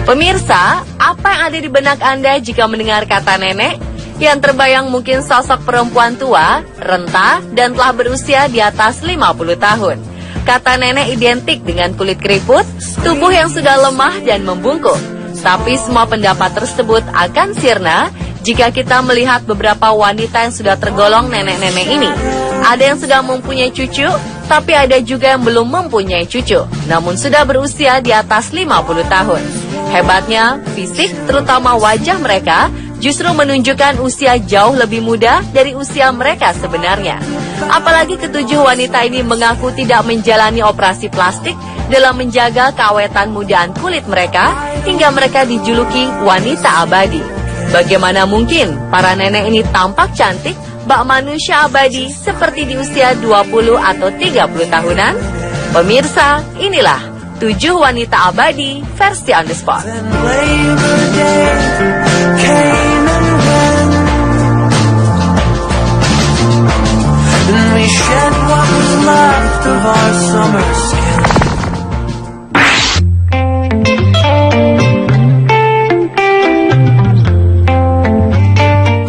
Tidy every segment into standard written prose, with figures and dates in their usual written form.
Pemirsa, apa yang ada di benak Anda jika mendengar kata nenek? Yang terbayang mungkin sosok perempuan tua, renta, dan telah berusia di atas 50 tahun. Kata nenek identik dengan kulit keriput, tubuh yang sudah lemah dan membungkuk. Tapi semua pendapat tersebut akan sirna jika kita melihat beberapa wanita yang sudah tergolong nenek-nenek ini. Ada yang sudah mempunyai cucu, tapi ada juga yang belum mempunyai cucu, namun sudah berusia di atas 50 tahun. Hebatnya, fisik terutama wajah mereka justru menunjukkan usia jauh lebih muda dari usia mereka sebenarnya. Apalagi ketujuh wanita ini mengaku tidak menjalani operasi plastik dalam menjaga keawetan mudaan kulit mereka hingga mereka dijuluki wanita abadi. Bagaimana mungkin para nenek ini tampak cantik, bak manusia abadi seperti di usia 20 atau 30 tahunan? Pemirsa, inilah 7 wanita abadi versi On The Spot.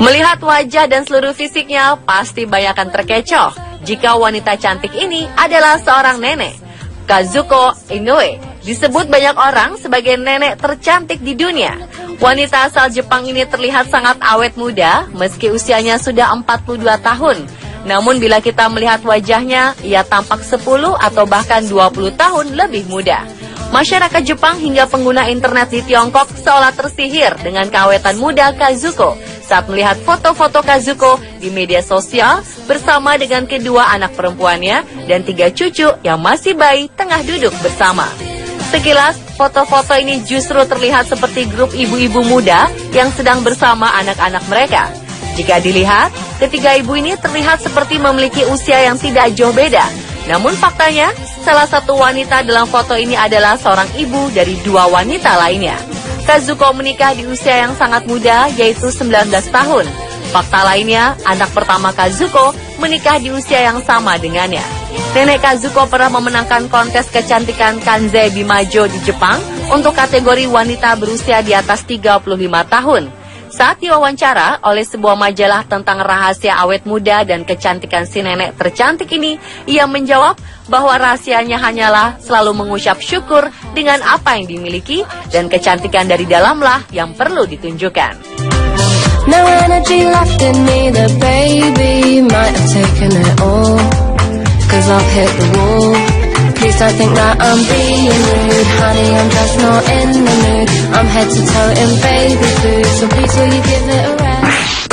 Melihat wajah dan seluruh fisiknya, pasti banyak yang terkecoh jika wanita cantik ini adalah seorang nenek. Kazuko Inoue disebut banyak orang sebagai nenek tercantik di dunia. Wanita asal Jepang ini terlihat sangat awet muda meski usianya sudah 42 tahun. Namun bila kita melihat wajahnya, ia tampak 10 atau bahkan 20 tahun lebih muda. Masyarakat Jepang hingga pengguna internet di Tiongkok seolah tersihir dengan keawetan muda Kazuko saat melihat foto-foto Kazuko di media sosial bersama dengan kedua anak perempuannya dan 3 cucu yang masih bayi tengah duduk bersama. Sekilas, foto-foto ini justru terlihat seperti grup ibu-ibu muda yang sedang bersama anak-anak mereka. Jika dilihat, ketiga ibu ini terlihat seperti memiliki usia yang tidak jauh beda. Namun faktanya, salah satu wanita dalam foto ini adalah seorang ibu dari 2 wanita lainnya. Kazuko menikah di usia yang sangat muda, yaitu 19 tahun. Fakta lainnya, anak pertama Kazuko menikah di usia yang sama dengannya. Nenek Kazuko pernah memenangkan kontes kecantikan Kanzei Bimajo di Jepang untuk kategori wanita berusia di atas 35 tahun. Saat diwawancara oleh sebuah majalah tentang rahasia awet muda dan kecantikan si nenek tercantik ini, ia menjawab bahwa rahasianya hanyalah selalu mengucap syukur dengan apa yang dimiliki dan kecantikan dari dalamlah yang perlu ditunjukkan. No energy left in me, the baby might have taken it all, 'cause I've hit the wall. Please don't think that I'm being rude, honey, I'm just not in the mood. I'm head to toe in baby food, so please will you give it a rest.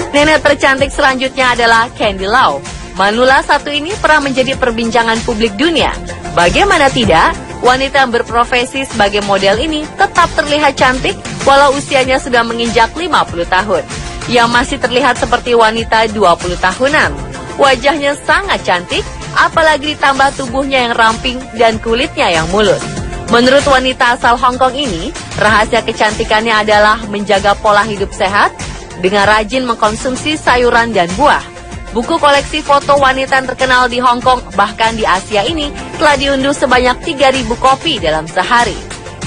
Nenek tercantik selanjutnya adalah Candy Lau. Manula satu ini pernah menjadi perbincangan publik dunia. Bagaimana tidak, wanita yang berprofesi sebagai model ini tetap terlihat cantik walau usianya sudah menginjak 50 tahun. Ia masih terlihat seperti wanita 20 tahunan. Wajahnya sangat cantik, apalagi ditambah tubuhnya yang ramping dan kulitnya yang mulus. Menurut wanita asal Hong Kong ini, rahasia kecantikannya adalah menjaga pola hidup sehat dengan rajin mengkonsumsi sayuran dan buah. Buku koleksi foto wanita yang terkenal di Hong Kong bahkan di Asia ini telah diunduh sebanyak 3.000 kopi dalam sehari.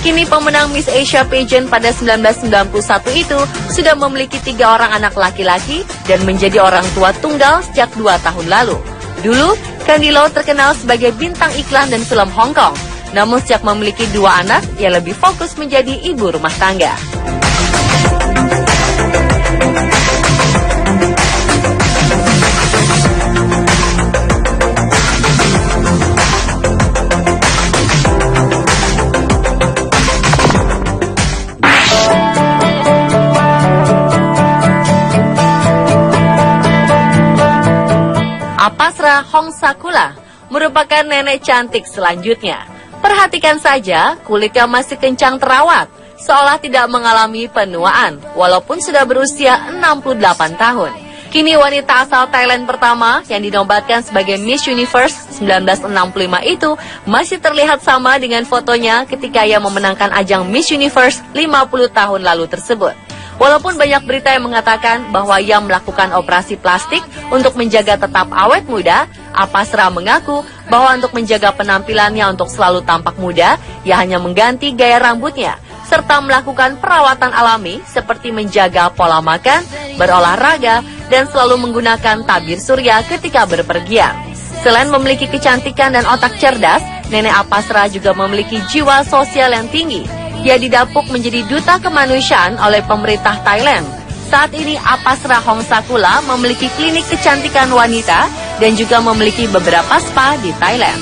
Kini pemenang Miss Asia Pageant pada 1991 itu sudah memiliki 3 orang anak laki-laki dan menjadi orang tua tunggal sejak 2 tahun lalu. Dulu, Candy Lau terkenal sebagai bintang iklan dan film Hong Kong. Namun sejak memiliki 2 anak, ia lebih fokus menjadi ibu rumah tangga. Apasra Hongsakula merupakan nenek cantik selanjutnya. Perhatikan saja, kulitnya masih kencang terawat, seolah tidak mengalami penuaan, walaupun sudah berusia 68 tahun. Kini wanita asal Thailand pertama yang dinobatkan sebagai Miss Universe 1965 itu masih terlihat sama dengan fotonya ketika ia memenangkan ajang Miss Universe 50 tahun lalu tersebut. Walaupun banyak berita yang mengatakan bahwa ia melakukan operasi plastik untuk menjaga tetap awet muda, Apasra mengaku bahwa untuk menjaga penampilannya untuk selalu tampak muda, ia hanya mengganti gaya rambutnya, serta melakukan perawatan alami seperti menjaga pola makan, berolahraga, dan selalu menggunakan tabir surya ketika berpergian. Selain memiliki kecantikan dan otak cerdas, Nenek Apasra juga memiliki jiwa sosial yang tinggi. Ia didapuk menjadi duta kemanusiaan oleh pemerintah Thailand. Saat ini Apasra Hongsakula memiliki klinik kecantikan wanita dan juga memiliki beberapa spa di Thailand.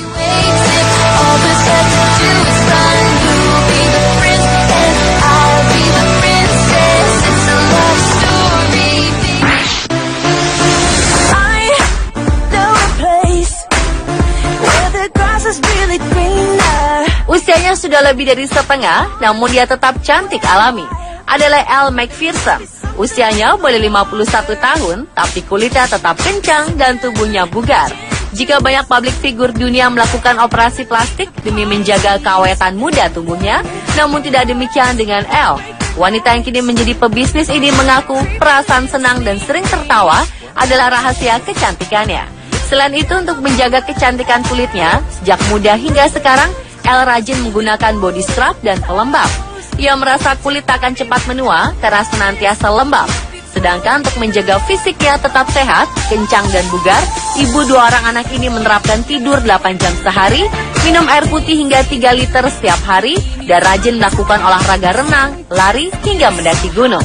Usianya sudah lebih dari setengah, namun dia tetap cantik alami. Adalah Elle Macpherson. Usianya boleh 51 tahun, tapi kulitnya tetap kencang dan tubuhnya bugar. Jika banyak publik figur dunia melakukan operasi plastik demi menjaga keawetan muda tubuhnya, namun tidak demikian dengan Elle. Wanita yang kini menjadi pebisnis ini mengaku perasaan senang dan sering tertawa adalah rahasia kecantikannya. Selain itu, untuk menjaga kecantikan kulitnya, sejak muda hingga sekarang, Elle rajin menggunakan body scrub dan pelembab. Ia merasa kulit akan cepat menua karena senantiasa lembab. Sedangkan untuk menjaga fisiknya tetap sehat, kencang dan bugar, ibu 2 orang anak ini menerapkan tidur 8 jam sehari, minum air putih hingga 3 liter setiap hari, dan rajin melakukan olahraga renang, lari, hingga mendaki gunung.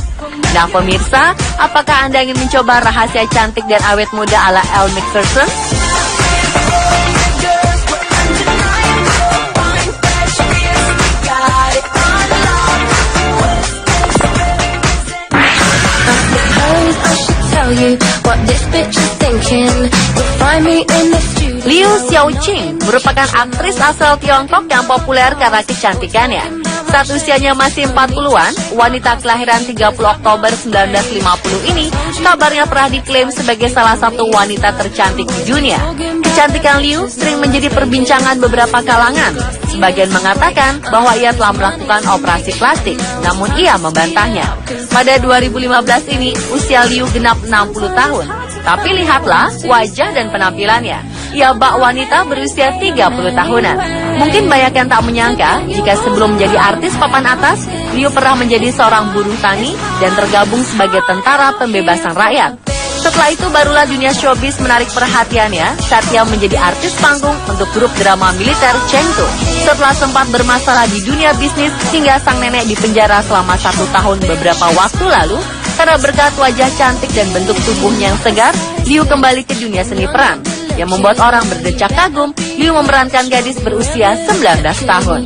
Nah pemirsa, apakah Anda ingin mencoba rahasia cantik dan awet muda ala Elle Macpherson? Liu Xiaoqing merupakan aktris asal Tiongkok yang populer karena kecantikannya. Saat usianya masih 40-an, wanita kelahiran 30 Oktober 1950 ini kabarnya pernah diklaim sebagai salah satu wanita tercantik di dunia. Kecantikan Liu sering menjadi perbincangan beberapa kalangan. Sebagian mengatakan bahwa ia telah melakukan operasi plastik, namun ia membantahnya. Pada 2015 ini, usia Liu genap 60 tahun. Tapi lihatlah wajah dan penampilannya. Ia bak wanita berusia 30 tahunan. Mungkin banyak yang tak menyangka jika sebelum menjadi artis papan atas, Liu pernah menjadi seorang buruh tani dan tergabung sebagai tentara pembebasan rakyat. Setelah itu barulah dunia showbiz menarik perhatiannya saat ia menjadi artis panggung untuk grup drama militer Chengdu. Setelah sempat bermasalah di dunia bisnis hingga sang nenek dipenjara selama 1 tahun beberapa waktu lalu, karena berkat wajah cantik dan bentuk tubuhnya yang segar, Liu kembali ke dunia seni peran. Yang membuat orang berdecak kagum, Liu memerankan gadis berusia 19 tahun.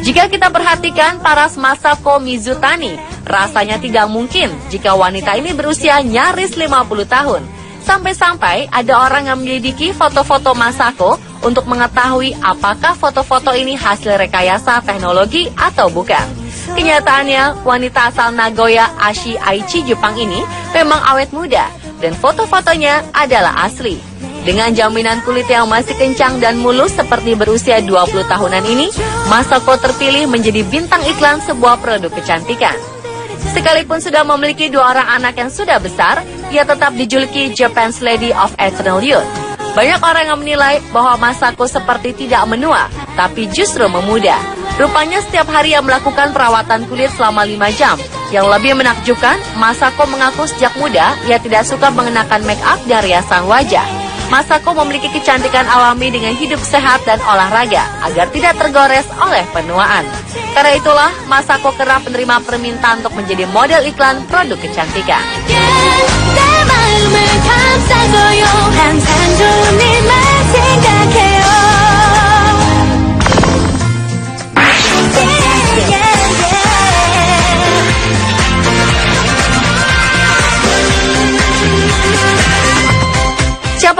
Jika kita perhatikan paras Masako Mizutani, rasanya tidak mungkin jika wanita ini berusia nyaris 50 tahun. Sampai-sampai ada orang yang menyelidiki foto-foto Masako untuk mengetahui apakah foto-foto ini hasil rekayasa teknologi atau bukan. Kenyataannya, wanita asal Nagoya Ashi Aichi Jepang ini memang awet muda dan foto-fotonya adalah asli. Dengan jaminan kulit yang masih kencang dan mulus seperti berusia 20 tahunan ini, Masako terpilih menjadi bintang iklan sebuah produk kecantikan. Sekalipun sudah memiliki 2 orang anak yang sudah besar, ia tetap dijuluki Japan's Lady of Eternal Youth. Banyak orang yang menilai bahwa Masako seperti tidak menua, tapi justru memuda. Rupanya setiap hari ia melakukan perawatan kulit selama 5 jam. Yang lebih menakjubkan, Masako mengaku sejak muda ia tidak suka mengenakan make up dan riasan wajah. Masako memiliki kecantikan alami dengan hidup sehat dan olahraga agar tidak tergores oleh penuaan. Karena itulah, Masako kerap menerima permintaan untuk menjadi model iklan produk kecantikan.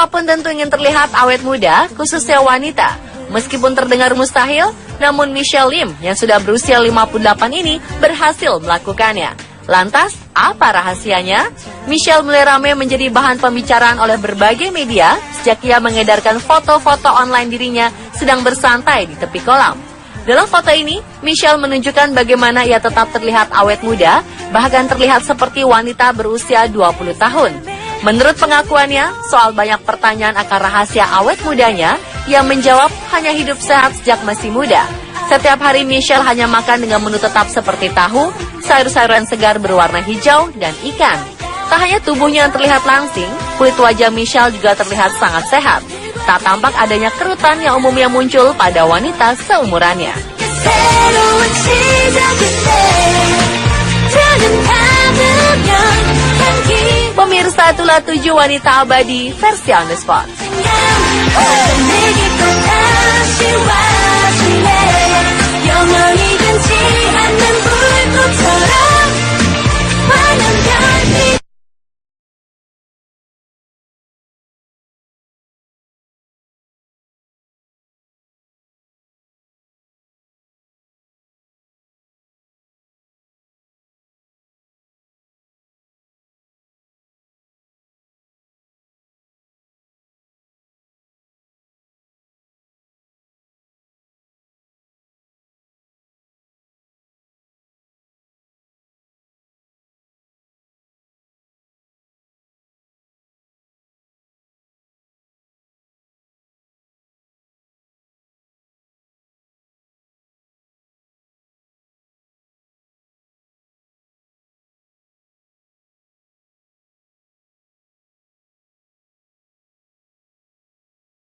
Siapapun tentu ingin terlihat awet muda, khususnya wanita. Meskipun terdengar mustahil, namun Michelle Lim yang sudah berusia 58 ini berhasil melakukannya. Lantas, apa rahasianya? Michelle mulai ramai menjadi bahan pembicaraan oleh berbagai media sejak ia mengedarkan foto-foto online dirinya sedang bersantai di tepi kolam. Dalam foto ini, Michelle menunjukkan bagaimana ia tetap terlihat awet muda, bahkan terlihat seperti wanita berusia 20 tahun. Menurut pengakuannya, soal banyak pertanyaan akan rahasia awet mudanya, ia menjawab hanya hidup sehat sejak masih muda. Setiap hari Michelle hanya makan dengan menu tetap seperti tahu, sayur-sayuran segar berwarna hijau, dan ikan. Tak hanya tubuhnya yang terlihat langsing, kulit wajah Michelle juga terlihat sangat sehat. Tak tampak adanya kerutan yang umumnya muncul pada wanita seumurannya. Pemirsa, itulah 7 wanita abadi versi On The Spot.